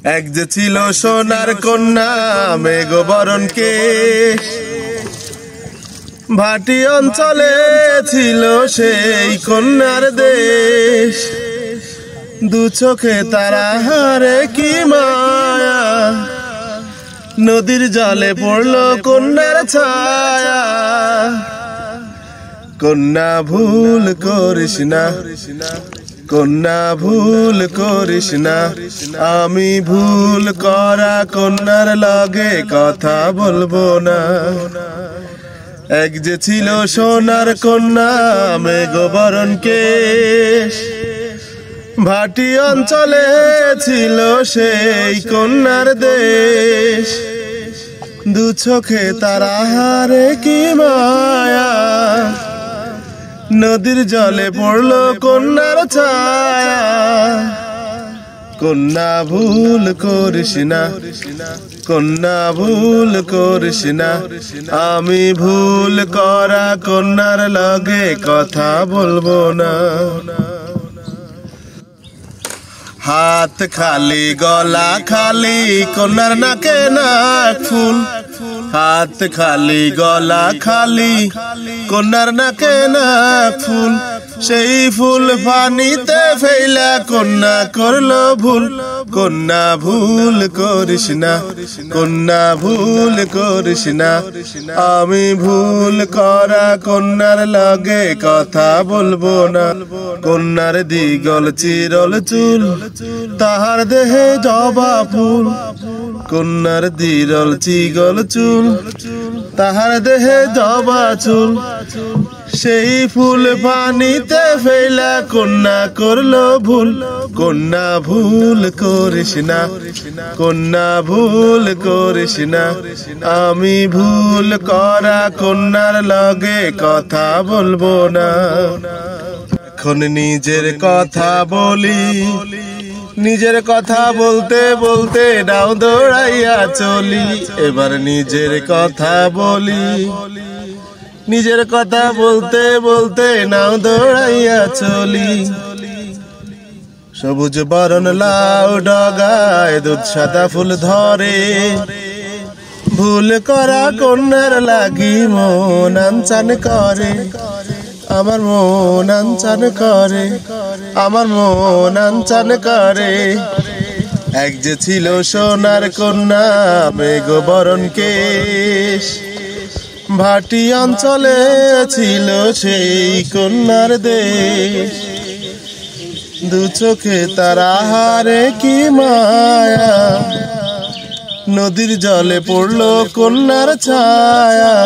এক যে ছিল সোনার কন্যা মেঘবরণ কেশ, ভাটি অঞ্চলে ছিল সেই কন্যার দেশ। দু চোখে তারা হারে কি মায়া, নদীর জলে পড়লো কন্যার ছায়া। কন্যা ভুল করিস না, কন্যা ভুল করিস না, আমি ভুল করা কন্যার লগে কথা বলবো না। এক যে ছিল সোনার কন্যা মেঘবরণ কেশ, ভাটি অঞ্চলে ছিল সেই কন্যার দেশ। দু চোখে তারা হারে কি মায়া, নদীর জলে পড়লো কন্যার ছায়া। কন্যা ভুল করিস না, কন্যা ভুল করিস না, আমি ভুল করা কন্যার লগে কথা বলবো না। হাত খালি গলা খালি কন্যার নাকে নাক ফুল, হাত খালি গলা খালি কন্যার নাকে নাক ফুল। সেই ফুল পানিতে ফেলা কন্যা করলো ভুল। কন্যা ভুল করিস না, কন্যা ভুল করিস না, আমি ভুল করা কন্যার লগে কথা বলবো না। কন্যার দিগল চিরল চুল, তাহার দেহে জবা ফুল। কন্যার দিরল চিগল চুল, তাহার দেহে জবা চুল। সেই ফুল পানিতে ফেলা কন্যা করলো ভুল। কন্যা ভুল করিস না, কন্যা ভুল করিস না, আমি ভুল করা কন্যার লগে কথা বলবো না। এখন নিজের কথা বলি, নিজের কথা বলতে বলতে নাও দৌড়াইয়া চলি। এবার নিজের কথা বলি, নিজের কথা বলতে বলতে নাও দৌড়াইয়া চলি। সবুজ বরণ লাউ ডগায় দুধ সাদা ফুল ধরে, ভুল করা কন্যার লাগি মন আনচান করে। আমার মন আনচান করে, আমার মন আনচান করে। এক যে ছিল সোনার কন্যা মেঘবরণ কেশ, ভাটি অঞ্চলে ছিল সেই কন্যার দেশ। দু চোখে তারা হারে কি মায়া, নদীর জলে পড়লো কন্যার ছায়া।